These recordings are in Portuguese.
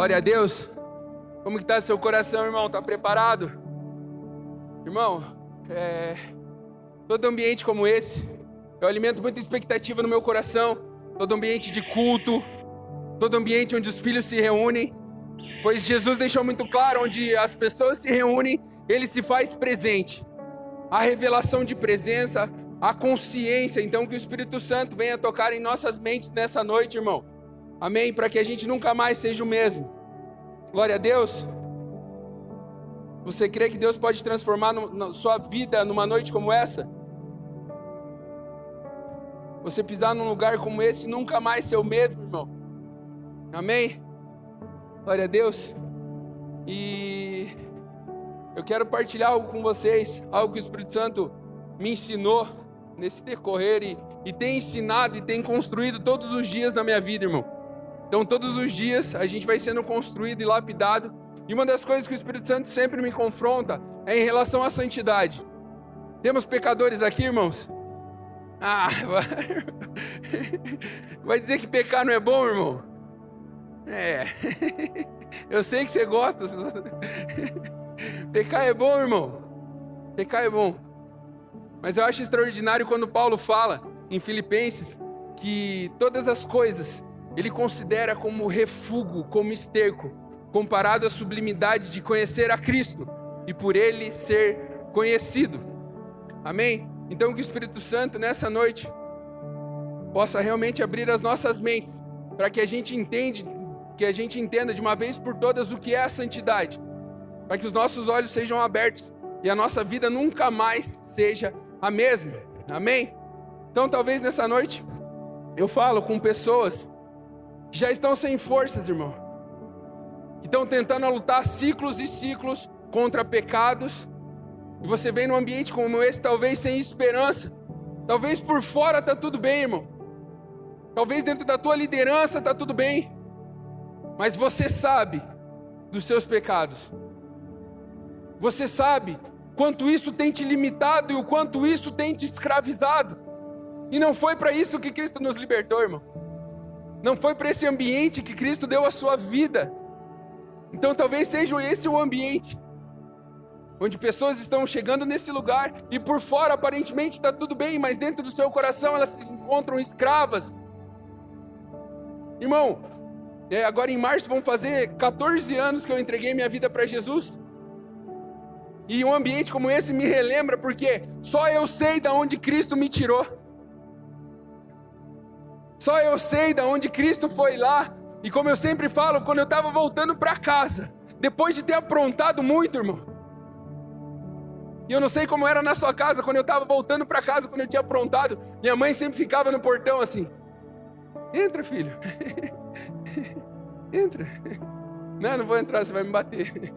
Glória a Deus. Como que tá seu coração, irmão? Tá preparado? Irmão, todo ambiente como esse, eu alimento muita expectativa no meu coração. Todo ambiente de culto, todo ambiente onde os filhos se reúnem, pois Jesus deixou muito claro, onde as pessoas se reúnem, Ele se faz presente. A revelação de presença, a consciência, então que o Espírito Santo venha tocar em nossas mentes nessa noite, irmão. Amém? Para que a gente nunca mais seja o mesmo. Glória a Deus. Você crê que Deus pode transformar sua vida numa noite como essa? Você pisar num lugar como esse e nunca mais ser o mesmo, irmão. Amém? Glória a Deus. E eu quero partilhar algo com vocês, algo que o Espírito Santo me ensinou nesse decorrer e tem ensinado e tem construído todos os dias na minha vida, irmão. Então todos os dias a gente vai sendo construído e lapidado. E uma das coisas que o Espírito Santo sempre me confronta é em relação à santidade. Temos pecadores aqui, irmãos? Vai dizer que pecar não é bom, irmão? Eu sei que você gosta. Pecar é bom, irmão. Pecar é bom. Mas eu acho extraordinário quando Paulo fala em Filipenses que todas as coisas ele considera como refúgio, como esterco, comparado à sublimidade de conhecer a Cristo e por Ele ser conhecido. Amém? Então que o Espírito Santo nessa noite possa realmente abrir as nossas mentes para que a gente entenda de uma vez por todas o que é a santidade, para que os nossos olhos sejam abertos e a nossa vida nunca mais seja a mesma. Amém? Então talvez nessa noite eu falo com pessoas que já estão sem forças, irmão, que estão tentando lutar ciclos e ciclos contra pecados, e você vem num ambiente como esse, talvez sem esperança, talvez por fora está tudo bem, irmão, talvez dentro da tua liderança está tudo bem, mas você sabe dos seus pecados, você sabe quanto isso tem te limitado e o quanto isso tem te escravizado, e não foi para isso que Cristo nos libertou, irmão. Não foi para esse ambiente que Cristo deu a sua vida. Então talvez seja esse o ambiente onde pessoas estão chegando nesse lugar e por fora aparentemente está tudo bem, mas dentro do seu coração elas se encontram escravas. Irmão, agora em março vão fazer 14 anos que eu entreguei minha vida para Jesus. E um ambiente como esse me relembra porque só eu sei de onde Cristo me tirou. Só eu sei de onde Cristo foi lá. E como eu sempre falo, quando eu estava voltando para casa, depois de ter aprontado muito, irmão. E eu não sei como era na sua casa, quando eu estava voltando para casa, quando eu tinha aprontado, minha mãe sempre ficava no portão assim: entra, filho. Entra. Não vou entrar, você vai me bater.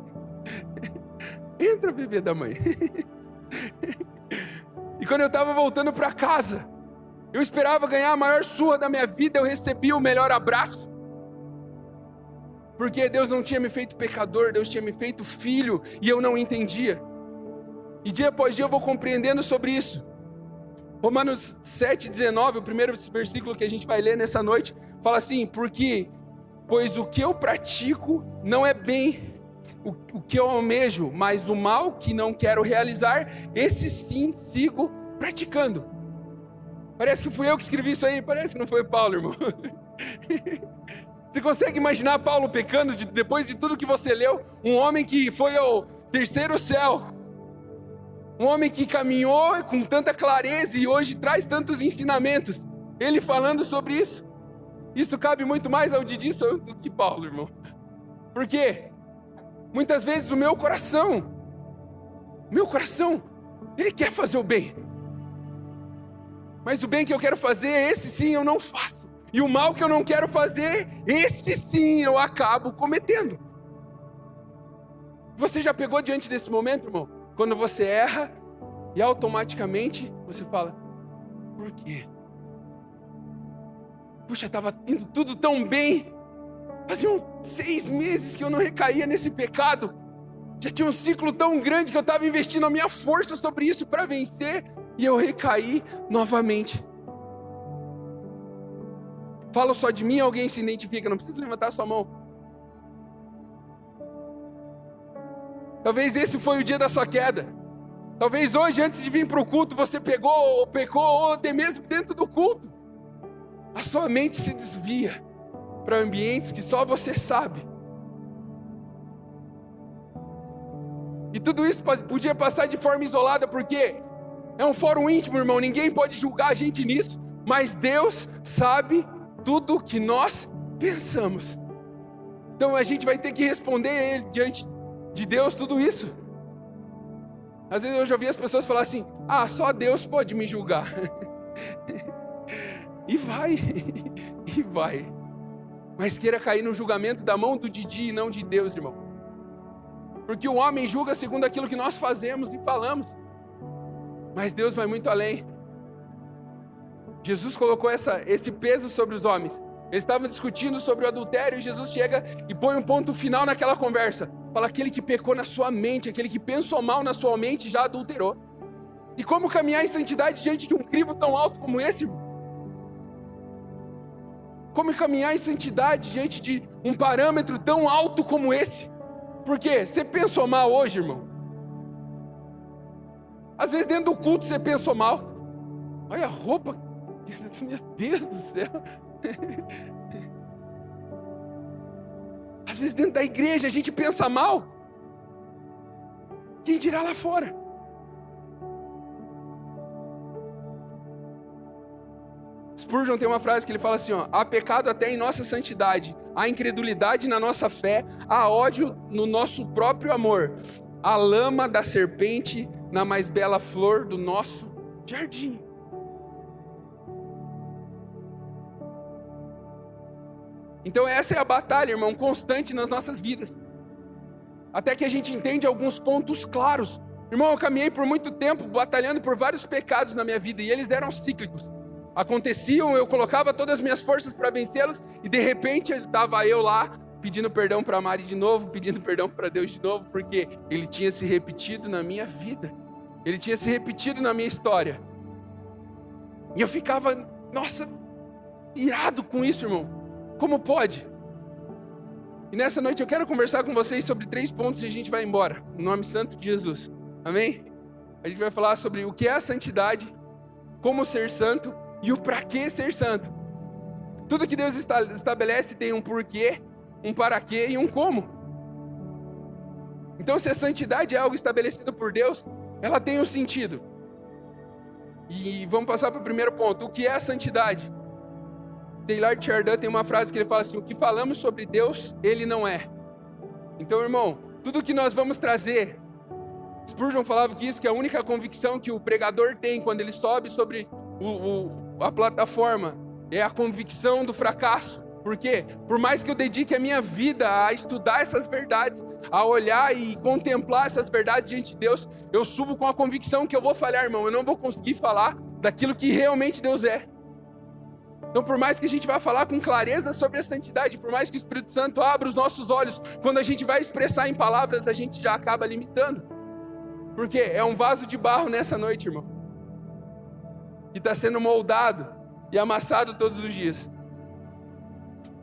Entra, bebê da mãe. E quando eu estava voltando para casa, eu esperava ganhar a maior surra da minha vida, eu recebi o melhor abraço. Porque Deus não tinha me feito pecador, Deus tinha me feito filho, e eu não entendia. E dia após dia eu vou compreendendo sobre isso. Romanos 7,19, o primeiro versículo que a gente vai ler nessa noite, fala assim: pois o que eu pratico não é bem o que eu almejo, mas o mal que não quero realizar, esse sim sigo praticando. Parece que fui eu que escrevi isso aí, parece que não foi Paulo, irmão. Você consegue imaginar Paulo pecando depois de tudo que você leu? Um homem que foi ao terceiro céu, um homem que caminhou com tanta clareza e hoje traz tantos ensinamentos, ele falando sobre isso. Isso cabe muito mais ao Didi do que Paulo, irmão. Por quê? Muitas vezes o meu coração, ele quer fazer o bem. Mas o bem que eu quero fazer, esse sim eu não faço. E o mal que eu não quero fazer, esse sim eu acabo cometendo. Você já pegou diante desse momento, irmão? Quando você erra e automaticamente você fala: por quê? Puxa, estava indo tudo tão bem. Faziam 6 meses que eu não recaía nesse pecado. Já tinha um ciclo tão grande que eu estava investindo a minha força sobre isso para vencer. E eu recaí novamente. Falo só de mim, alguém se identifica, não precisa levantar sua mão. Talvez esse foi o dia da sua queda. Talvez hoje, antes de vir para o culto, você pegou ou pecou, ou até mesmo dentro do culto. A sua mente se desvia para ambientes que só você sabe. E tudo isso podia passar de forma isolada, porque é um fórum íntimo, irmão. Ninguém pode julgar a gente nisso. Mas Deus sabe tudo o que nós pensamos. Então a gente vai ter que responder a Ele diante de Deus tudo isso. Às vezes eu já ouvi as pessoas falar assim: só Deus pode me julgar. E vai. Mas queira cair no julgamento da mão do Didi e não de Deus, irmão. Porque o homem julga segundo aquilo que nós fazemos e falamos. Mas Deus vai muito além. Jesus colocou esse peso sobre os homens. Eles estavam discutindo sobre o adultério e Jesus chega e põe um ponto final naquela conversa. Fala: aquele que pecou na sua mente, aquele que pensou mal na sua mente já adulterou. E como caminhar em santidade diante de um crivo tão alto como esse, irmão? Como caminhar em santidade diante de um parâmetro tão alto como esse? Por quê? Você pensou mal hoje, irmão? Às vezes dentro do culto você pensou mal. Olha a roupa. Meu Deus do céu. Às vezes dentro da igreja a gente pensa mal. Quem dirá lá fora? Spurgeon tem uma frase que ele fala assim: há pecado até em nossa santidade, há incredulidade na nossa fé, há ódio no nosso próprio amor, há lama da serpente na mais bela flor do nosso jardim. Então essa é a batalha, irmão, constante nas nossas vidas. Até que a gente entende alguns pontos claros. Irmão, eu caminhei por muito tempo batalhando por vários pecados na minha vida e eles eram cíclicos. Aconteciam, eu colocava todas as minhas forças para vencê-los e de repente estava eu lá pedindo perdão para Mari de novo, pedindo perdão para Deus de novo, porque ele tinha se repetido na minha vida. Ele tinha se repetido na minha história. E eu ficava, irado com isso, irmão. Como pode? E nessa noite eu quero conversar com vocês sobre 3 pontos e a gente vai embora. No nome santo de Jesus. Amém? A gente vai falar sobre o que é a santidade, como ser santo e o para que ser santo. Tudo que Deus estabelece tem um porquê, um para quê e um como. Então se a santidade é algo estabelecido por Deus, ela tem um sentido. E vamos passar para o primeiro ponto. O que é a santidade? Taylor Chardin tem uma frase que ele fala assim: o que falamos sobre Deus, Ele não é. Então, irmão, tudo que nós vamos trazer, Spurgeon falava que isso que é a única convicção que o pregador tem quando ele sobe sobre a plataforma, é a convicção do fracasso. Por quê? Por mais que eu dedique a minha vida a estudar essas verdades, a olhar e contemplar essas verdades diante de Deus, eu subo com a convicção que eu vou falhar, irmão. Eu não vou conseguir falar daquilo que realmente Deus é. Então, por mais que a gente vá falar com clareza sobre a santidade, por mais que o Espírito Santo abra os nossos olhos, quando a gente vai expressar em palavras, a gente já acaba limitando. Porque é um vaso de barro nessa noite, irmão, que está sendo moldado e amassado todos os dias.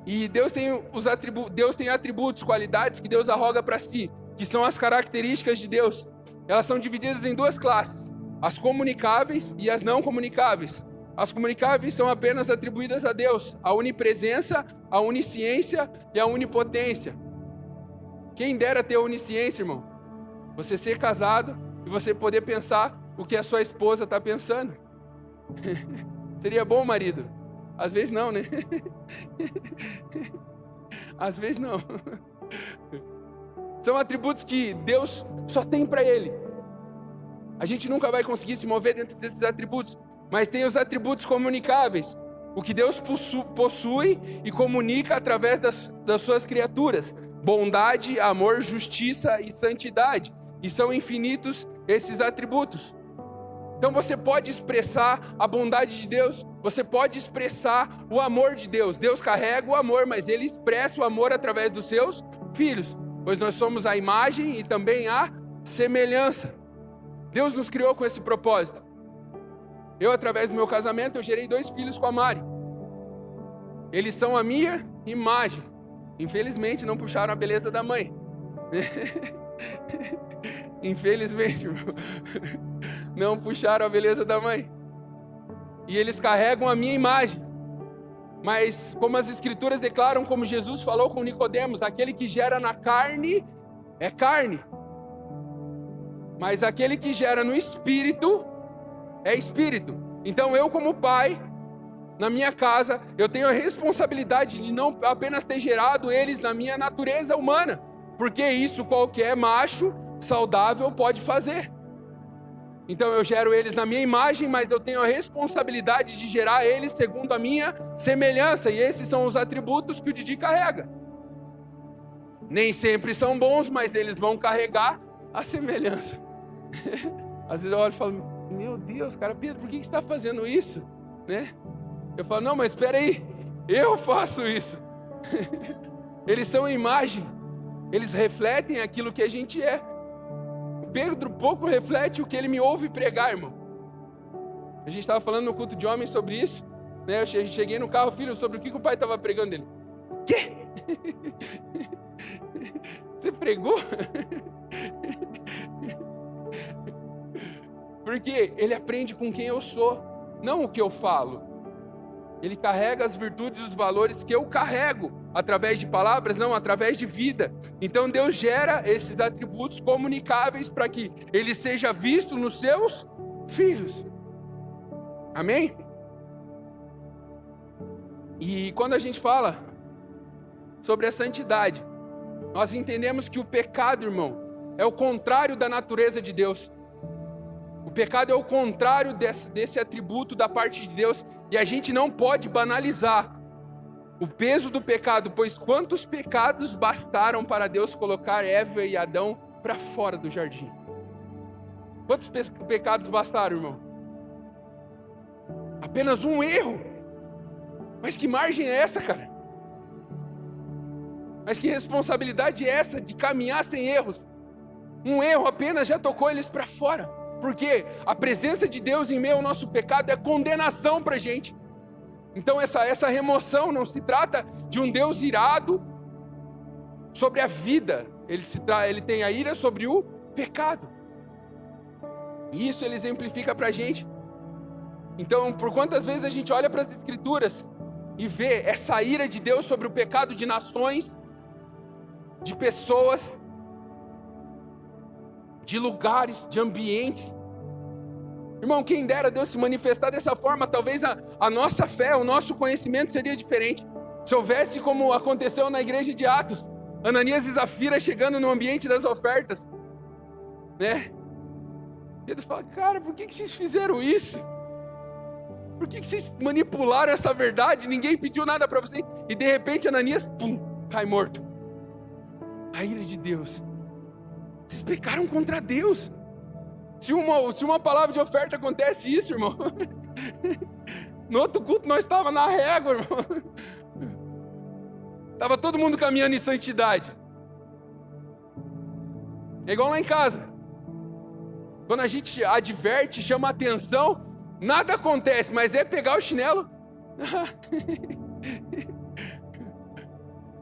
E Deus tem atributos, qualidades que Deus arroga para si, que são as características de Deus. Elas são divididas em 2 classes: as comunicáveis e as não comunicáveis. As comunicáveis são apenas atribuídas a Deus: a onipresença, a onisciência e a onipotência. Quem dera ter onisciência, irmão. Você ser casado e você poder pensar o que a sua esposa está pensando. Seria bom, marido? Às vezes não, né? Às vezes não. São atributos que Deus só tem para Ele. A gente nunca vai conseguir se mover dentro desses atributos. Mas tem os atributos comunicáveis, o que Deus possui e comunica através das suas criaturas: bondade, amor, justiça e santidade. E são infinitos esses atributos. Então você pode expressar a bondade de Deus, você pode expressar o amor de Deus. Deus carrega o amor, mas Ele expressa o amor através dos seus filhos, pois nós somos a imagem e também a semelhança. Deus nos criou com esse propósito. Eu, através do meu casamento, eu gerei 2 filhos com a Mari. Eles são a minha imagem. Infelizmente, não puxaram a beleza da mãe. Infelizmente, irmão, não puxaram a beleza da mãe. E eles carregam a minha imagem. Mas como as escrituras declaram, como Jesus falou com Nicodemos, aquele que gera na carne é carne. Mas aquele que gera no espírito é espírito. Então eu, como pai, na minha casa, eu tenho a responsabilidade de não apenas ter gerado eles na minha natureza humana, porque isso qualquer macho saudável pode fazer. Então eu gero eles na minha imagem, mas eu tenho a responsabilidade de gerar eles segundo a minha semelhança, e esses são os atributos que o Didi carrega. Nem sempre são bons, mas eles vão carregar a semelhança. Às vezes eu olho e falo, meu Deus, cara, Pedro, por que você está fazendo isso? Né? Eu falo, não, mas espera aí, eu faço isso. Eles são imagem, eles refletem aquilo que a gente é. O Pedro pouco reflete o que ele me ouve pregar, irmão. A gente estava falando no culto de homens sobre isso, né? Eu cheguei no carro, filho, sobre o que o pai estava pregando dele. O quê? Você pregou? Porque ele aprende com quem eu sou, não o que eu falo. Ele carrega as virtudes e os valores que eu carrego, através de palavras, não, através de vida. Então Deus gera esses atributos comunicáveis para que ele seja visto nos seus filhos. Amém? E quando a gente fala sobre a santidade, nós entendemos que o pecado, irmão, é o contrário da natureza de Deus. O pecado é o contrário desse atributo da parte de Deus, e a gente não pode banalizar o peso do pecado, pois quantos pecados bastaram para Deus colocar Eva e Adão para fora do jardim? Quantos pecados bastaram, irmão? Apenas um erro. Mas que margem é essa, cara? Mas que responsabilidade é essa de caminhar sem erros? Um erro apenas já tocou eles para fora. Porque a presença de Deus em meio ao nosso pecado é condenação para a gente. Então essa remoção não se trata de um Deus irado sobre a vida. Ele tem a ira sobre o pecado. E isso ele exemplifica para a gente. Então, por quantas vezes a gente olha para as Escrituras e vê essa ira de Deus sobre o pecado de nações, de pessoas, de lugares, de ambientes. Irmão, quem dera Deus se manifestar dessa forma, talvez a nossa fé, o nosso conhecimento seria diferente. Se houvesse como aconteceu na igreja de Atos, Ananias e Zafira chegando no ambiente das ofertas, né? Pedro fala, cara, por que vocês fizeram isso? Por que vocês manipularam essa verdade? Ninguém pediu nada para vocês. E de repente Ananias, pum, cai morto. A ira de Deus. Vocês pecaram contra Deus. Se uma palavra de oferta acontece isso, irmão. No outro culto nós estávamos na régua, irmão. Estava todo mundo caminhando em santidade. É igual lá em casa. Quando a gente adverte, chama atenção, nada acontece, mas é pegar o chinelo.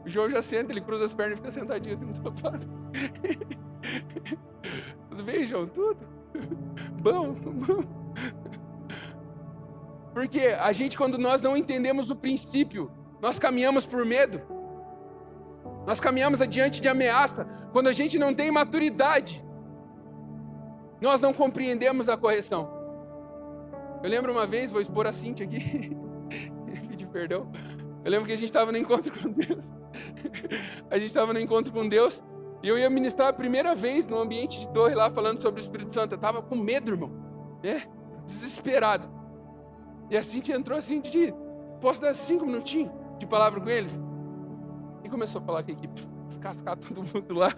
O João já senta, ele cruza as pernas e fica sentadinho assim no sofá. Tudo bem, João? Tudo? Bom. Porque a gente, quando nós não entendemos o princípio, nós caminhamos por medo. Nós caminhamos adiante de ameaça. Quando a gente não tem maturidade, nós não compreendemos a correção. Eu lembro uma vez, vou expor a Cíntia aqui, pedir perdão. Eu lembro que a gente estava no encontro com Deus. A gente estava no encontro com Deus e eu ia ministrar a primeira vez no ambiente de torre lá, falando sobre o Espírito Santo. Eu estava com medo, irmão, desesperado. E a Cíntia entrou assim, Didi, posso dar 5 minutinhos de palavra com eles? E começou a falar com a equipe, descascar todo mundo lá.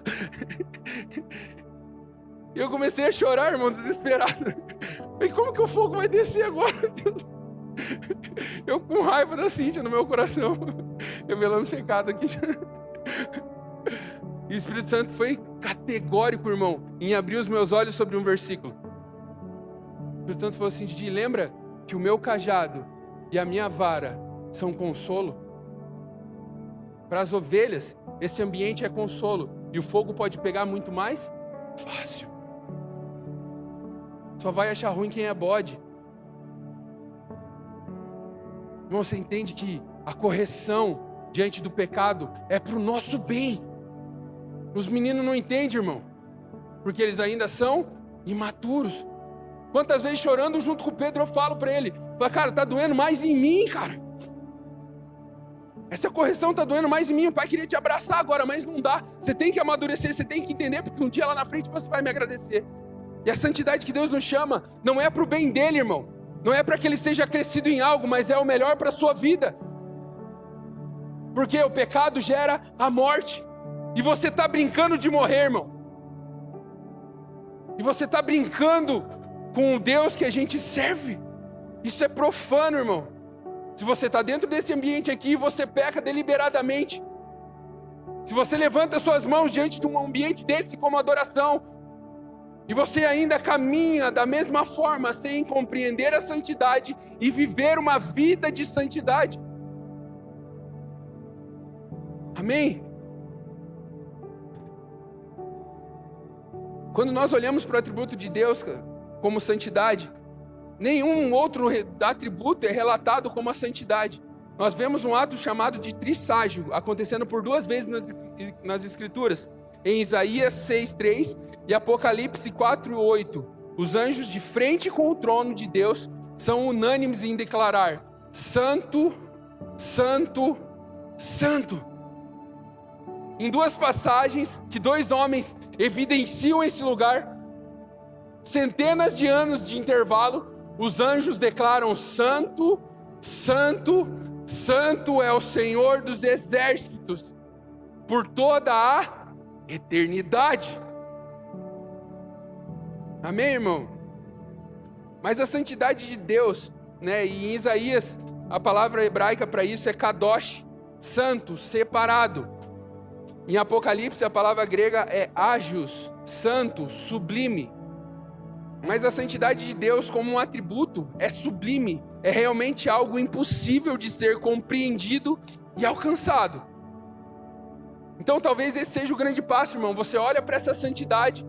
E eu comecei a chorar, irmão, desesperado. Falei, como que o fogo vai descer agora, Deus? Eu com raiva da Cíntia no meu coração, revelando pecado aqui. E o Espírito Santo foi categórico, irmão, em abrir os meus olhos sobre um versículo. O Espírito Santo falou assim, Didi, lembra que o meu cajado e a minha vara são consolo? Para as ovelhas, esse ambiente é consolo. E o fogo pode pegar muito mais fácil. Só vai achar ruim quem é bode. Irmão, você entende que a correção diante do pecado é para o nosso bem. Os meninos não entendem, irmão, porque eles ainda são imaturos. Quantas vezes chorando junto com o Pedro eu falo para ele, cara, tá doendo mais em mim, cara. Essa correção tá doendo mais em mim. O pai queria te abraçar agora, mas não dá. Você tem que amadurecer, você tem que entender, porque um dia lá na frente você vai me agradecer. E a santidade que Deus nos chama não é para o bem dele, irmão. Não é para que ele seja crescido em algo, mas é o melhor para a sua vida. Porque o pecado gera a morte. E você está brincando de morrer, irmão. E você está brincando com o Deus que a gente serve. Isso é profano, irmão. Se você está dentro desse ambiente aqui, você peca deliberadamente. Se você levanta suas mãos diante de um ambiente desse como adoração, e você ainda caminha da mesma forma, sem compreender a santidade e viver uma vida de santidade. Amém? Quando nós olhamos para o atributo de Deus como santidade, nenhum outro atributo é relatado como a santidade. Nós vemos um ato chamado de trisságio acontecendo por 2 vezes nas Escrituras, em Isaías 6:3 e Apocalipse 4:8. Os anjos de frente com o trono de Deus são unânimes em declarar: Santo, Santo, Santo. Em 2 passagens que 2 homens evidenciam esse lugar, centenas de anos de intervalo, os anjos declaram: Santo, Santo, Santo é o Senhor dos exércitos, por toda a eternidade. Amém, irmão? Mas a santidade de Deus, né? E em Isaías, a palavra hebraica para isso é kadosh, santo, separado. Em Apocalipse, a palavra grega é hagios, santo, sublime. Mas a santidade de Deus como um atributo é sublime, é realmente algo impossível de ser compreendido e alcançado. Então talvez esse seja o grande passo, irmão. Você olha para essa santidade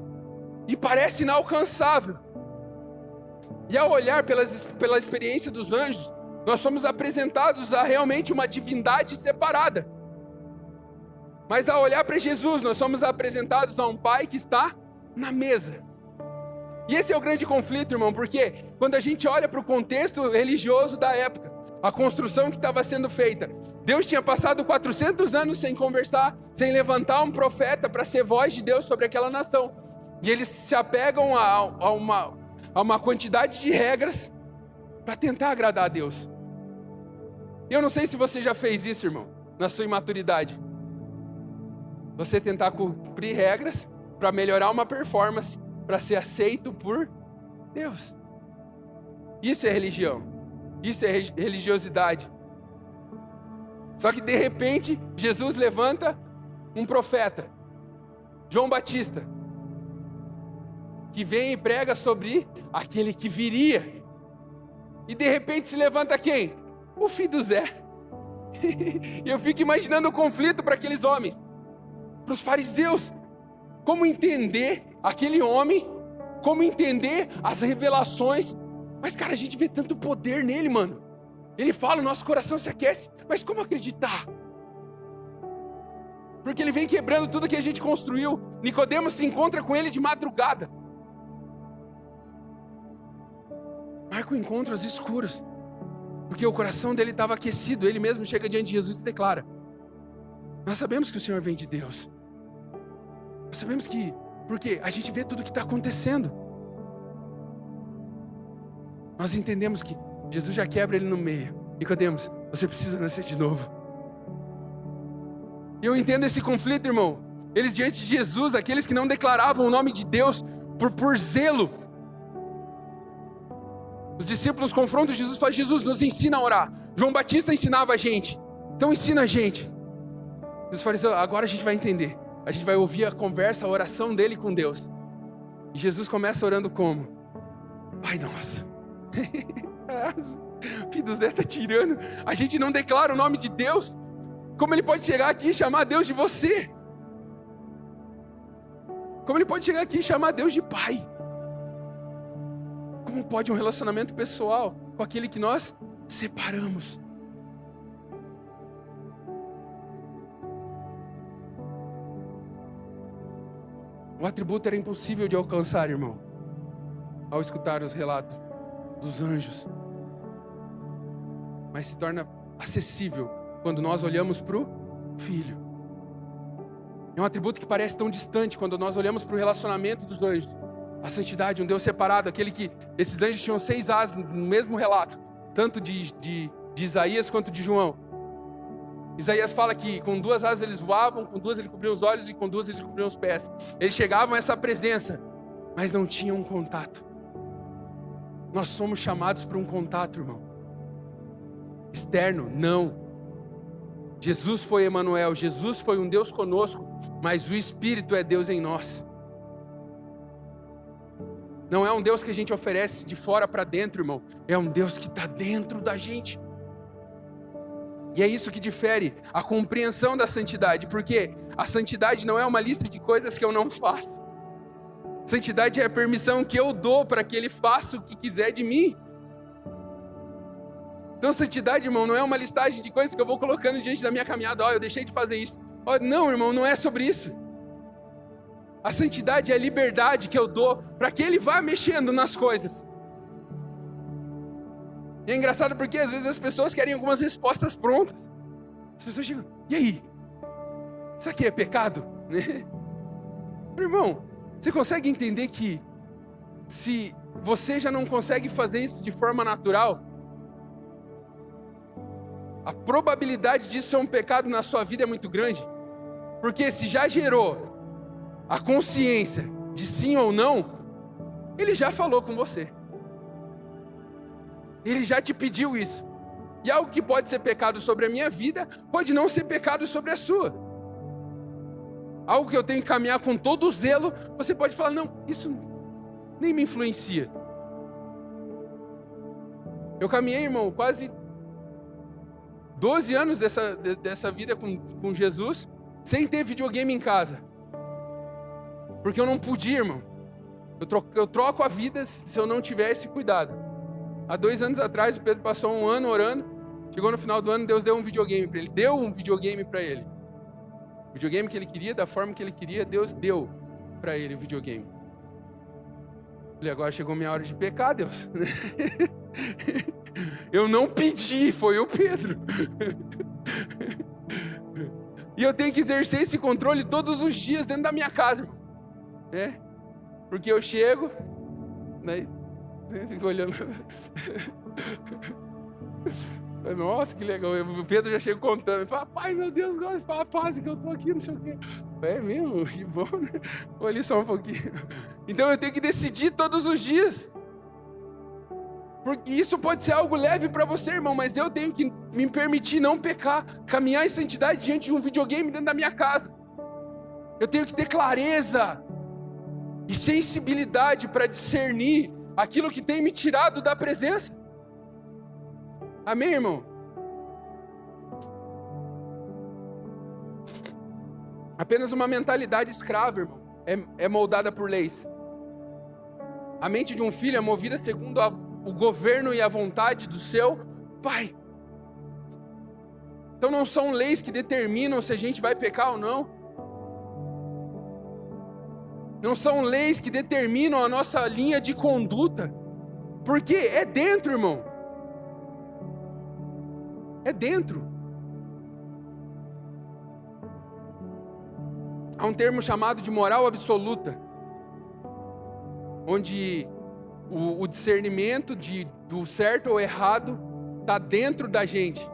e parece inalcançável. E ao olhar pela experiência dos anjos, nós somos apresentados a realmente uma divindade separada. Mas ao olhar para Jesus, nós somos apresentados a um Pai que está na mesa. E esse é o grande conflito, irmão, porque quando a gente olha para o contexto religioso da época, a construção que estava sendo feita, Deus tinha passado 400 anos sem conversar, sem levantar um profeta para ser voz de Deus sobre aquela nação. E eles se apegam a uma quantidade de regras para tentar agradar a Deus. E eu não sei se você já fez isso, irmão, na sua imaturidade. Você tentar cumprir regras para melhorar uma performance, para ser aceito por Deus. Isso é religião. Isso é religiosidade. Só que de repente, Jesus levanta um profeta, João Batista, que vem e prega sobre aquele que viria. E de repente se levanta quem? O filho do Zé. E eu fico imaginando o conflito para aqueles homens, para os fariseus. Como entender aquele homem, como entender as revelações. Mas cara, a gente vê tanto poder nele, mano. Ele fala, o nosso coração se aquece. Mas como acreditar? Porque ele vem quebrando tudo que a gente construiu. Nicodemos se encontra com ele de madrugada. Marca encontros escuros. Porque o coração dele estava aquecido. Ele mesmo chega diante de Jesus e declara: nós sabemos que o Senhor vem de Deus. Nós sabemos que... Porque a gente vê tudo o que está acontecendo. Nós entendemos que Jesus já quebra ele no meio. Nicodemos, você precisa nascer de novo. E eu entendo esse conflito, irmão. Eles diante de Jesus, aqueles que não declaravam o nome de Deus por zelo. Os discípulos confrontam Jesus e falam: Jesus, nos ensina a orar. João Batista ensinava a gente. Então ensina a gente. Os fariseus, agora a gente vai entender. A gente vai ouvir a conversa, a oração dele com Deus. E Jesus começa orando como? Pai nosso. O filho do Zé está tirando. A gente não declara o nome de Deus. Como ele pode chegar aqui e chamar Deus de você? Como ele pode chegar aqui e chamar Deus de Pai? Como pode um relacionamento pessoal com aquele que nós separamos? O atributo era impossível de alcançar, irmão, ao escutar os relatos dos anjos. Mas se torna acessível quando nós olhamos para o Filho. É um atributo que parece tão distante quando nós olhamos para o relacionamento dos anjos. A santidade, um Deus separado, aquele que esses anjos tinham 6 asas no mesmo relato, tanto de Isaías quanto de João. Isaías fala que com 2 asas eles voavam, com 2 ele cobria os olhos e com 2 eles cobriam os pés. Eles chegavam a essa presença, mas não tinham um contato. Nós somos chamados para um contato, irmão. Externo, não. Jesus foi Emanuel, Jesus foi um Deus conosco, mas o Espírito é Deus em nós. Não é um Deus que a gente oferece de fora para dentro, irmão. É um Deus que está dentro da gente. E é isso que difere a compreensão da santidade, porque a santidade não é uma lista de coisas que eu não faço. Santidade é a permissão que eu dou para que Ele faça o que quiser de mim. Então santidade, irmão, não é uma listagem de coisas que eu vou colocando diante da minha caminhada. Eu deixei de fazer isso. Não, irmão, não é sobre isso. A santidade é a liberdade que eu dou para que Ele vá mexendo nas coisas. E é engraçado porque às vezes as pessoas querem algumas respostas prontas. As pessoas chegam, e aí? Isso aqui é pecado? Irmão, você consegue entender que se você já não consegue fazer isso de forma natural, a probabilidade disso ser um pecado na sua vida é muito grande? Porque se já gerou a consciência de sim ou não, Ele já falou com você. Ele já te pediu isso. E algo que pode ser pecado sobre a minha vida, pode não ser pecado sobre a sua. Algo que eu tenho que caminhar com todo o zelo, você pode falar, não, isso nem me influencia. Eu caminhei, irmão, quase 12 anos dessa vida com Jesus, sem ter videogame em casa. Porque eu não podia, irmão. Eu troco a vida se eu não tiver esse cuidado. Há 2 anos atrás, o Pedro passou 1 ano orando. Chegou no final do ano, Deus deu um videogame para ele. Deu um videogame para ele. O videogame que ele queria, da forma que ele queria, Deus deu para ele o videogame. Falei, agora chegou minha hora de pecar, Deus. Eu não pedi, foi o Pedro. E eu tenho que exercer esse controle todos os dias dentro da minha casa, irmão. Porque eu chego, né? Fico olhando. Nossa, que legal. O Pedro já chega contando. Fala, pai, meu Deus, fala a fase que eu tô aqui, não sei o quê. É mesmo? Que bom, né? Vou ali só um pouquinho. Então eu tenho que decidir todos os dias. Porque isso pode ser algo leve para você, irmão, mas eu tenho que me permitir não pecar, caminhar em santidade diante de um videogame dentro da minha casa. Eu tenho que ter clareza e sensibilidade para discernir aquilo que tem me tirado da presença. Amém, irmão? Apenas uma mentalidade escrava, irmão, é moldada por leis. A mente de um filho é movida segundo o governo e a vontade do seu pai. Então não são leis que determinam se a gente vai pecar ou não. Não são leis que determinam a nossa linha de conduta. Porque é dentro, irmão. É dentro. Há um termo chamado de moral absoluta, onde o discernimento do certo ou errado está dentro da gente.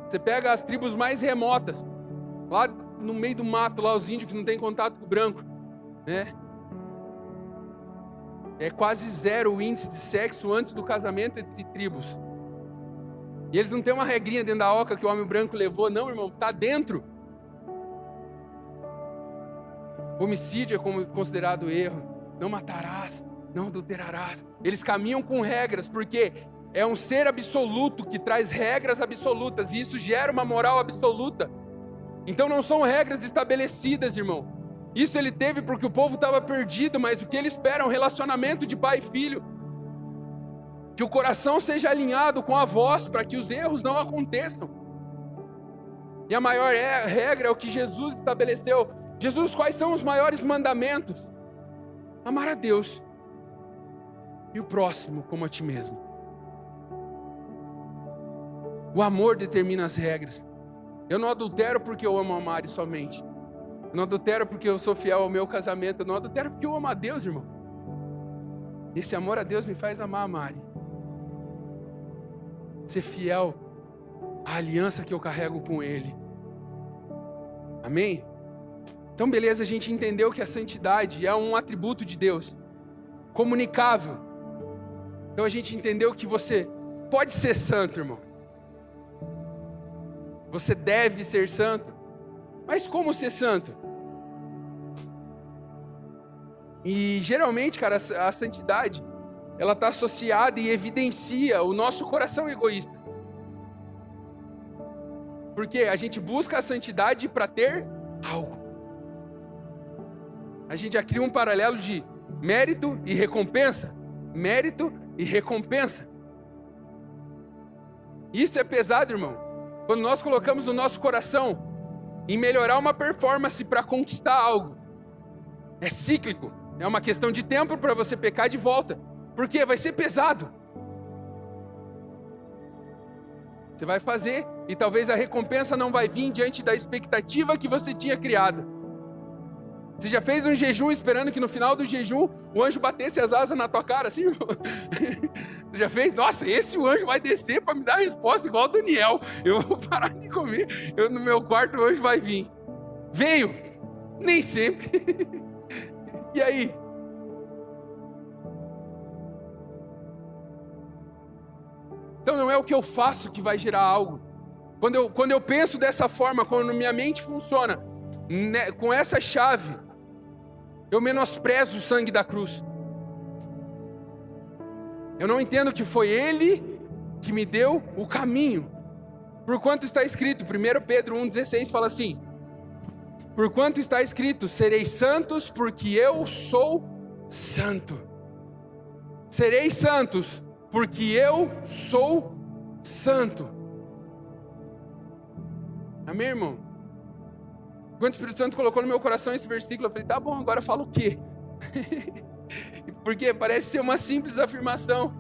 Você pega as tribos mais remotas, lá no meio do mato, lá os índios que não têm contato com o branco, né? É quase 0 o índice de sexo antes do casamento entre tribos. E eles não têm uma regrinha dentro da oca que o homem branco levou, não, irmão, está dentro. Homicídio é considerado erro. Não matarás, não adulterarás. Eles caminham com regras, porque é um ser absoluto que traz regras absolutas, e isso gera uma moral absoluta. Então não são regras estabelecidas, irmão. Isso ele teve porque o povo estava perdido, mas o que ele espera é um relacionamento de pai e filho. Que o coração seja alinhado com a voz para que os erros não aconteçam. E a maior regra é o que Jesus estabeleceu. Jesus, quais são os maiores mandamentos? Amar a Deus e o próximo como a ti mesmo. O amor determina as regras. Eu não adultero porque eu amo a Mari somente. Eu não adultero porque eu sou fiel ao meu casamento. Eu não adultero porque eu amo a Deus, irmão. Esse amor a Deus me faz amar a Mari. Ser fiel à aliança que eu carrego com Ele. Amém? Então, beleza, a gente entendeu que a santidade é um atributo de Deus, comunicável. Então, a gente entendeu que você pode ser santo, irmão. Você deve ser santo. Mas como ser santo? E geralmente, cara, a santidade, ela está associada e evidencia o nosso coração egoísta. Porque a gente busca a santidade para ter algo. A gente já cria um paralelo de mérito e recompensa. Mérito e recompensa. Isso é pesado, irmão. Quando nós colocamos no nosso coração em melhorar uma performance para conquistar algo. É cíclico. É uma questão de tempo para você pecar de volta. Porque vai ser pesado. Você vai fazer e talvez a recompensa não vai vir diante da expectativa que você tinha criado. Você já fez um jejum esperando que no final do jejum o anjo batesse as asas na tua cara, assim, irmão? Você já fez? Nossa, o anjo vai descer para me dar a resposta igual o Daniel. Eu vou parar de comer, no meu quarto o anjo vai vir. Veio? Nem sempre. E aí? Então não é o que eu faço que vai gerar algo. Quando eu penso dessa forma, quando minha mente funciona, né, com essa chave, eu menosprezo o sangue da cruz. Eu não entendo que foi Ele que me deu o caminho. Porquanto está escrito, 1 Pedro 1,16 fala assim: porquanto está escrito, sereis santos porque eu sou santo. Sereis santos porque eu sou santo. Amém, irmão? Quando o Espírito Santo colocou no meu coração esse versículo, eu falei, tá bom, agora fala o quê? Porque parece ser uma simples afirmação,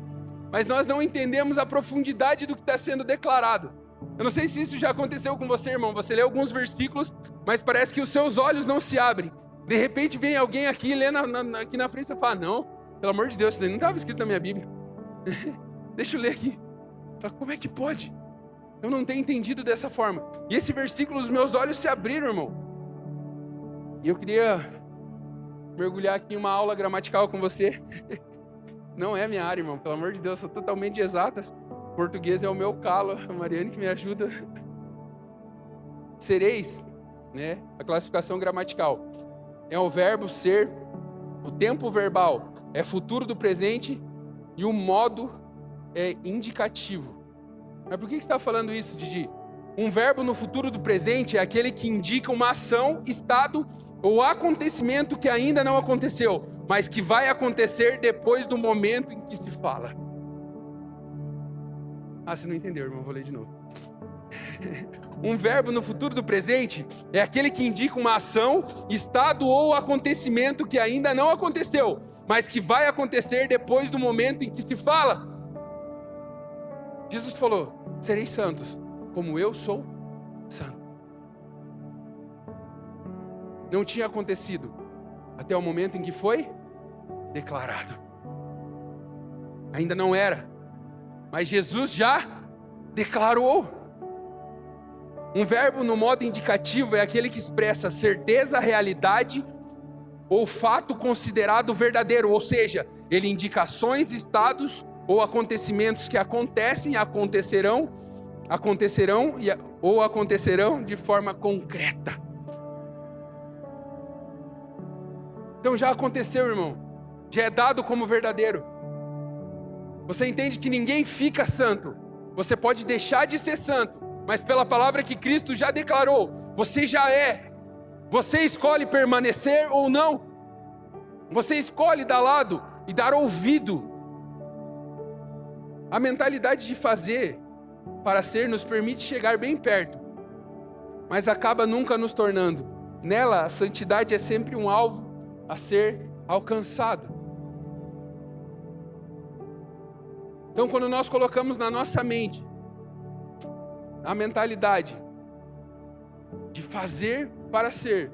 mas nós não entendemos a profundidade do que está sendo declarado. Eu não sei se isso já aconteceu com você, irmão. Você lê alguns versículos, mas parece que os seus olhos não se abrem. De repente vem alguém aqui, lê aqui na frente e fala, não, pelo amor de Deus, isso daí não estava escrito na minha Bíblia. Deixa eu ler aqui. Fala, como é que pode? Eu não tenho entendido dessa forma. E esse versículo, os meus olhos se abriram, irmão. E eu queria mergulhar aqui em uma aula gramatical com você. Não é minha área, irmão, pelo amor de Deus, eu sou totalmente de exatas. Português é o meu calo, a Mariane que me ajuda. Sereis, né? A classificação gramatical. É o verbo ser, o tempo verbal é futuro do presente e o modo é indicativo. Mas por que você está falando isso, Didi? Um verbo no futuro do presente é aquele que indica uma ação, estado ou acontecimento que ainda não aconteceu, mas que vai acontecer depois do momento em que se fala. Ah, você não entendeu, irmão, vou ler de novo. Um verbo no futuro do presente é aquele que indica uma ação, estado ou acontecimento que ainda não aconteceu, mas que vai acontecer depois do momento em que se fala. Jesus falou, sereis santos, como eu sou santo. Não tinha acontecido até o momento em que foi declarado. Ainda não era, mas Jesus já declarou. Um verbo no modo indicativo é aquele que expressa certeza, realidade ou fato considerado verdadeiro, ou seja, ele indica ações, estados ou acontecimentos que acontecem, acontecerão ou acontecerão de forma concreta. Então já aconteceu, irmão. Já é dado como verdadeiro. Você entende que ninguém fica santo. Você pode deixar de ser santo, mas pela palavra que Cristo já declarou, você já é. Você escolhe permanecer ou não. Você escolhe dar lado e dar ouvido. A mentalidade de fazer para ser nos permite chegar bem perto, mas acaba nunca nos tornando. Nela, a santidade é sempre um alvo a ser alcançado. Então, quando nós colocamos na nossa mente a mentalidade de fazer para ser,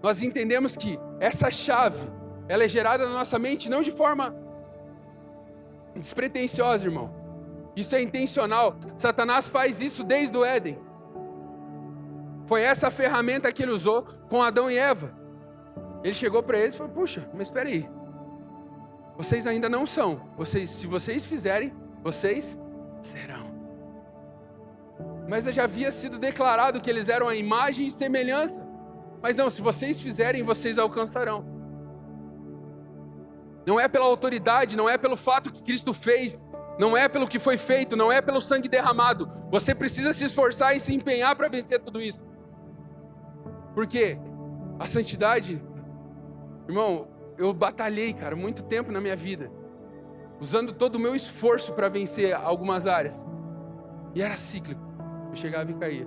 nós entendemos que essa chave, ela é gerada na nossa mente não de forma despretensiosa, irmão. Isso é intencional. Satanás faz isso desde o Éden. Foi essa a ferramenta que ele usou com Adão e Eva. Ele chegou para eles e falou: puxa, mas espera aí. Vocês ainda não são. Se vocês fizerem, vocês serão. Mas já havia sido declarado que eles eram a imagem e semelhança. Mas não, se vocês fizerem, vocês alcançarão. Não é pela autoridade, não é pelo fato que Cristo fez, não é pelo que foi feito, não é pelo sangue derramado. Você precisa se esforçar e se empenhar para vencer tudo isso. Porque a santidade, irmão, eu batalhei, cara, muito tempo na minha vida, usando todo o meu esforço para vencer algumas áreas. E era cíclico. Eu chegava e caía.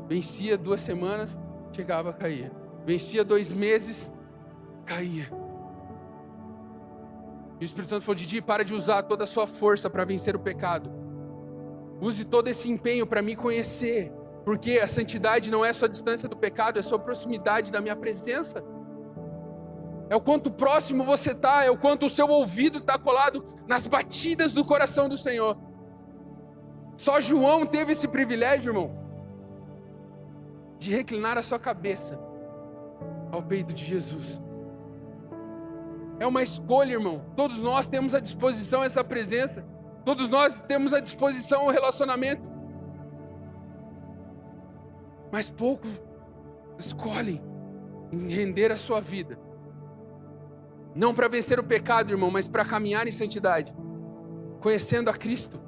Vencia 2 semanas, chegava, caía. Vencia 2 meses, caía. E o Espírito Santo falou: Didi, para de usar toda a sua força para vencer o pecado. Use todo esse empenho para me conhecer. Porque a santidade não é só a distância do pecado, é só a proximidade da minha presença. É o quanto próximo você está, é o quanto o seu ouvido está colado nas batidas do coração do Senhor. Só João teve esse privilégio, irmão, de reclinar a sua cabeça ao peito de Jesus. É uma escolha, irmão. Todos nós temos à disposição essa presença. Todos nós temos à disposição o relacionamento. Mas poucos escolhem em render a sua vida. Não para vencer o pecado, irmão, mas para caminhar em santidade. Conhecendo a Cristo.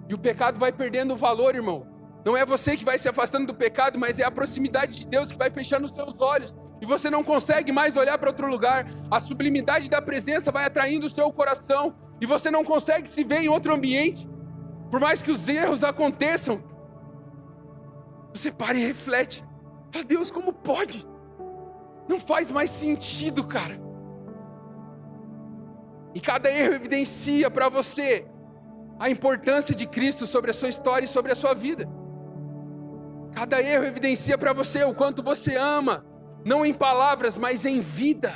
E o pecado vai perdendo o valor, irmão. Não é você que vai se afastando do pecado, mas é a proximidade de Deus que vai fechando os seus olhos. E você não consegue mais olhar para outro lugar. A sublimidade da presença vai atraindo o seu coração. E você não consegue se ver em outro ambiente. Por mais que os erros aconteçam, você para e reflete. Fala: Deus, como pode? Não faz mais sentido, cara. E cada erro evidencia para você a importância de Cristo sobre a sua história e sobre a sua vida. Cada erro evidencia para você o quanto você ama, não em palavras, mas em vida.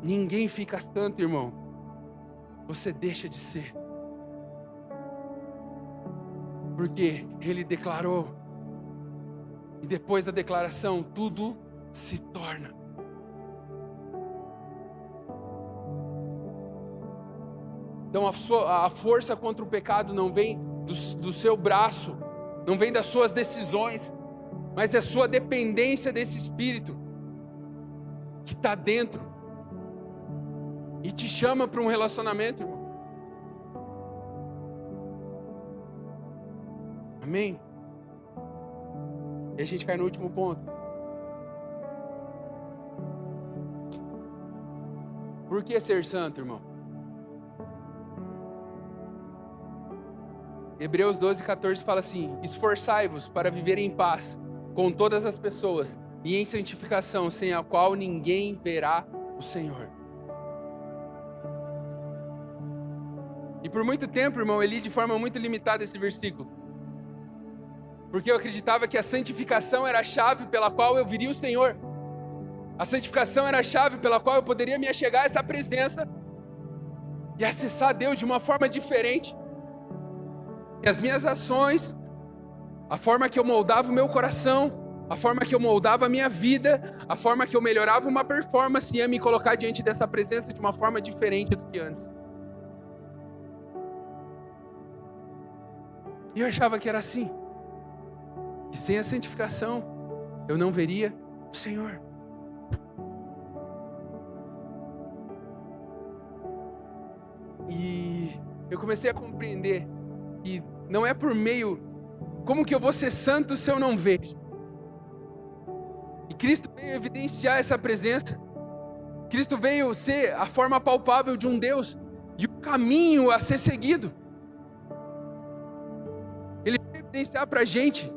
Ninguém fica santo, irmão. Você deixa de ser. Porque Ele declarou. E depois da declaração, tudo se torna. Então a força contra o pecado não vem do seu braço, não vem das suas decisões, mas é a sua dependência desse Espírito que está dentro e te chama para um relacionamento, irmão. Amém? E a gente cai no último ponto. Por que ser santo, irmão? Hebreus 12:14 fala assim: esforçai-vos para viver em paz com todas as pessoas e em santificação, sem a qual ninguém verá o Senhor. E por muito tempo, irmão, eu li de forma muito limitada esse versículo, porque eu acreditava que a santificação era a chave pela qual eu viria o Senhor. A santificação era a chave pela qual eu poderia me achegar a essa presença e acessar Deus de uma forma diferente. E as minhas ações, a forma que eu moldava o meu coração, a forma que eu moldava a minha vida, a forma que eu melhorava uma performance ia me colocar diante dessa presença de uma forma diferente do que antes. E eu achava que era assim. Que sem a santificação eu não veria o Senhor. E eu comecei a compreender que Não é por meio... Como que eu vou ser santo se eu não vejo? E Cristo veio evidenciar essa presença. Cristo veio ser a forma palpável de um Deus e o caminho a ser seguido. Ele veio evidenciar para a gente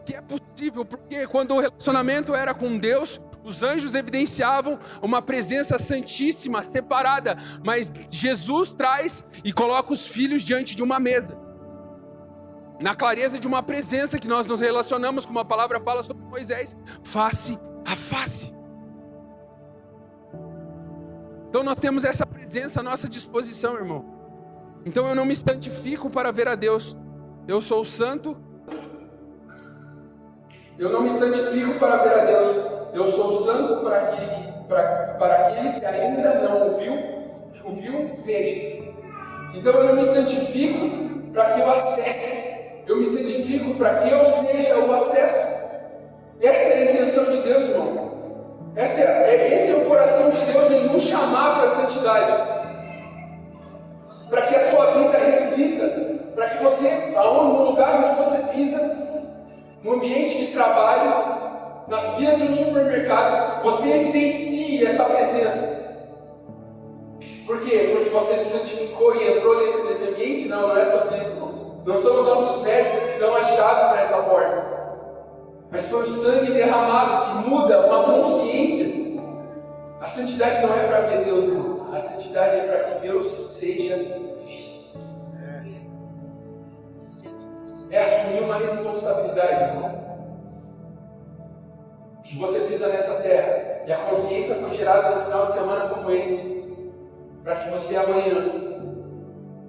que é possível, porque quando o relacionamento era com Deus, os anjos evidenciavam uma presença santíssima, separada, mas Jesus traz e coloca os filhos diante de uma mesa, na clareza de uma presença que nós nos relacionamos, como a palavra fala sobre Moisés, face a face. Então nós temos essa presença à nossa disposição, irmão. Então eu não me santifico para ver a Deus, eu sou santo. Eu não me santifico para ver a Deus, eu sou santo para aquele que ainda não o viu, veja. Então eu não me santifico para que eu acesse, eu me santifico para que eu seja o acesso. Essa é a intenção de Deus, irmão. Esse é o coração de Deus em nos chamar para a santidade. Para que a sua vida reflita, para que você, no lugar onde você pisa, no ambiente de trabalho, na fila de um supermercado, você evidencie essa presença. Por quê? Porque você se santificou e entrou dentro desse ambiente? Não é sobre isso. Não são os nossos méritos que dão a chave para essa porta. Mas foi o sangue derramado que muda uma consciência. A santidade não é para ver Deus, não. A santidade é para que Deus seja visto. É assumir uma responsabilidade, irmão. Que você pisa nessa terra e a consciência foi gerada no final de semana como esse, para que você amanhã,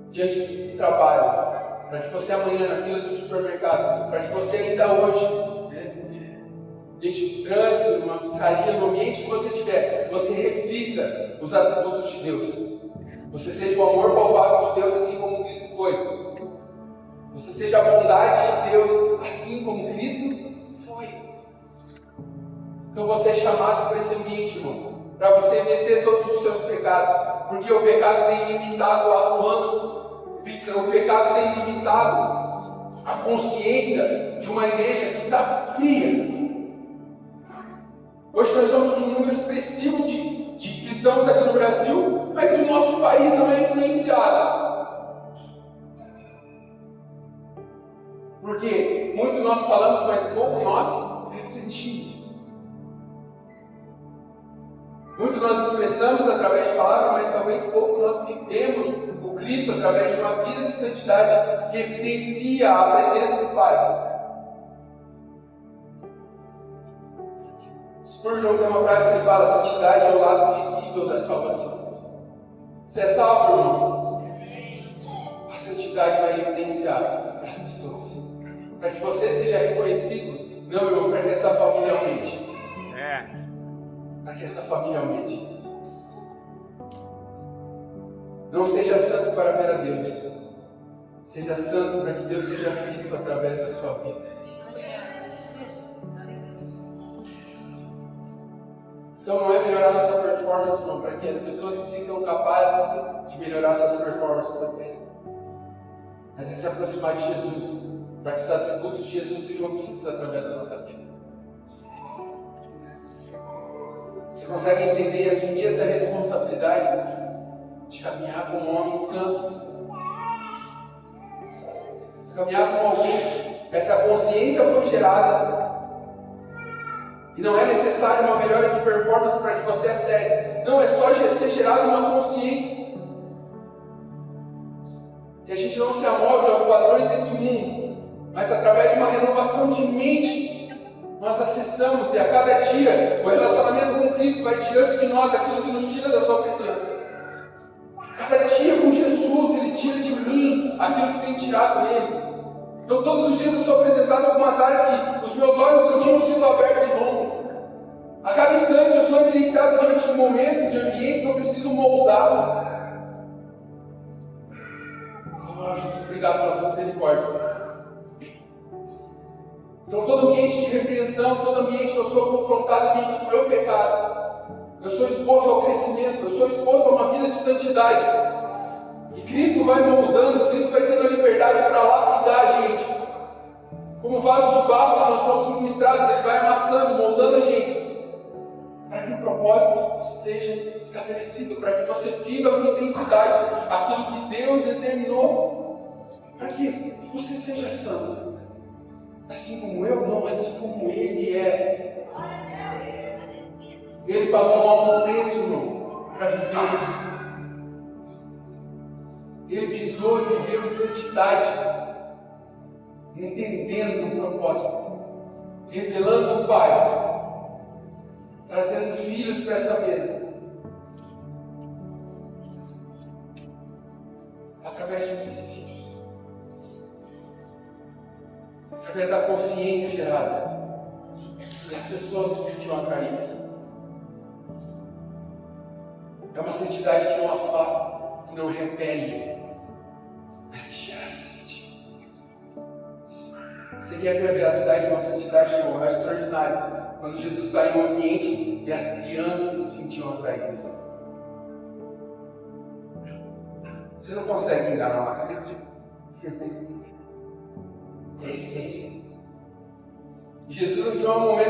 diante do trabalho, para que você amanhã na fila do supermercado, para que você ainda hoje, diante do trânsito, numa pizzaria, no ambiente que você estiver, você reflita os atributos de Deus. Você seja o amor palpável de Deus, assim como Cristo foi. Você seja a bondade de Deus, assim como Cristo foi. Então você é chamado para esse ambiente, irmão, para você vencer todos os seus pecados, porque o pecado tem limitado o avanço, o pecado tem limitado a consciência de uma igreja que está fria. Hoje nós somos um número expressivo de cristãos aqui no Brasil, mas o nosso país não é influenciado. Porque muito nós falamos, mas pouco nós refletimos. Muito nós expressamos através de palavras, mas talvez pouco nós vivemos o Cristo através de uma vida de santidade que evidencia a presença do Pai. Spurgeon tem uma frase que ele fala: santidade é o lado visível da salvação. Você é salvo, irmão? A santidade vai evidenciar para as pessoas, para que você seja reconhecido. Não, irmão, para que essa família aumente. Para que essa família aumente. Não seja santo para ver a Deus. Seja santo para que Deus seja visto através da sua vida. Então não é melhorar nossa performance, não, para que as pessoas se sintam capazes de melhorar suas performances também. Mas é se aproximar de Jesus, para que os atributos de Jesus sejam vistos através da nossa vida. Você consegue entender e assumir essa responsabilidade de caminhar como um homem santo? Caminhar como alguém, essa consciência foi gerada. E não é necessário uma melhora de performance para que você acesse. Não, é só ser gerada uma consciência. Que a gente não se amolde aos padrões desse mundo, mas através de uma renovação de mente, nós acessamos. E a cada dia, o relacionamento com Cristo vai tirando de nós aquilo que nos tira da sua presença. Cada dia com Jesus, Ele tira de mim aquilo que tem tirado Ele. Então todos os dias eu sou apresentado em algumas áreas que os meus olhos não tinham sido abertos ontem. A cada instante eu sou evidenciado diante de momentos e ambientes que eu preciso moldar. Oh, Jesus, obrigado pela sua misericórdia. Então todo ambiente de repreensão, todo ambiente que eu sou confrontado diante do meu pecado, eu sou exposto ao crescimento, eu sou exposto a uma vida de santidade. E Cristo vai moldando, Cristo vai tendo a liberdade para lá moldar a gente. Como vaso de barro que nós somos ministrados, Ele vai amassando, moldando a gente. Para que o propósito seja estabelecido, para que você viva com intensidade aquilo que Deus determinou, para que você seja santo. Assim como eu, não, assim como Ele é. Ele pagou um alto preço, irmão, para viver isso. Ele pisou e viveu em santidade, entendendo o propósito, revelando o Pai, trazendo filhos para essa mesa, através de princípios, através da consciência gerada, as pessoas se sentiam atraídas. É uma santidade que não afasta, que não repele, mas que gera sede. Você quer ver a veracidade de uma santidade, irmão? É extraordinário. Quando Jesus está em um ambiente e as crianças se sentiam atraídas. Você não consegue enganar uma criança. É a essência. Jesus não tinha um momento,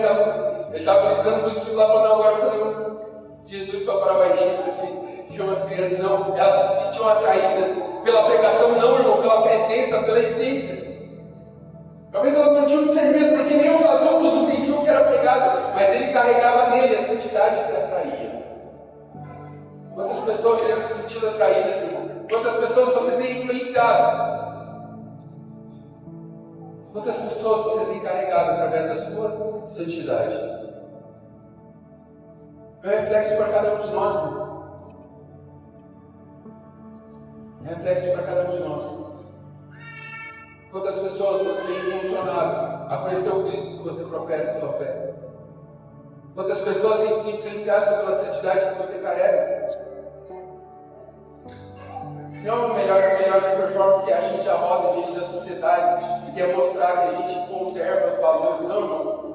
ele estava precisando com os discípulos lá, falando, não, agora eu vou fazer um... Jesus só para baixinho, isso aqui, tinha umas crianças, não, elas se sentiam atraídas pela pregação, não, irmão, pela presença, pela essência. Talvez elas não tinham discernimento, porque nem os adultos entendiam o que era pregado, mas ele carregava nele a santidade que atraía. Quantas pessoas têm se sentido atraídas, irmão? Quantas pessoas você tem influenciado? Quantas pessoas você tem carregado através da sua santidade? É um reflexo para cada um de nós, irmão. É um reflexo para cada um de nós. Quantas pessoas você tem impulsionado a conhecer o Cristo que você professa a sua fé? Quantas pessoas têm sido influenciadas pela santidade que você carrega? Não é melhor que performance que a gente arroda diante da sociedade e quer mostrar que a gente conserva os valores. Não, irmão.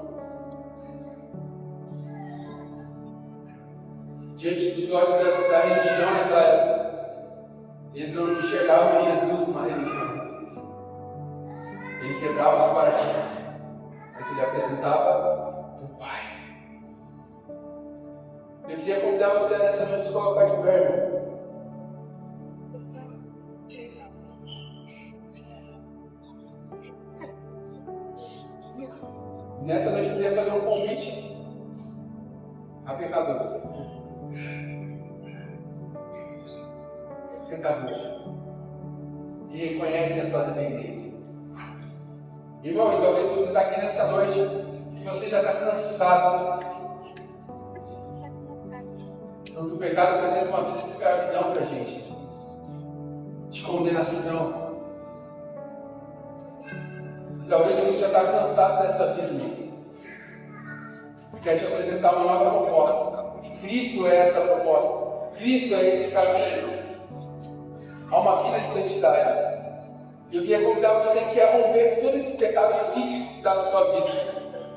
Diante dos olhos da religião naquela época, eles não enxergavam Jesus numa religião. Ele quebrava os paradigmas, mas ele apresentava o Pai. Eu queria convidar você nessa noite a se colocar de pé, irmão. Nessa noite eu queria fazer um convite a pecadores. Pecadores. E reconhecem a sua dependência. Irmão, e talvez você está aqui nessa noite e você já está cansado. Porque o pecado apresenta uma vida de escravidão para a gente, de condenação. E talvez você já está cansado dessa vida. Quer te apresentar uma nova proposta. Cristo é essa proposta. Cristo é esse caminho. Há uma vida de santidade. E eu queria convidar você que quer romper todo esse pecado cíclico que está na sua vida.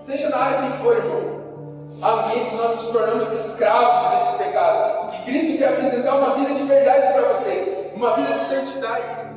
Seja na área que for, irmão. Há ambientes que nós nos tornamos escravos desse pecado. E Cristo quer apresentar uma vida de verdade para você. Uma vida de santidade.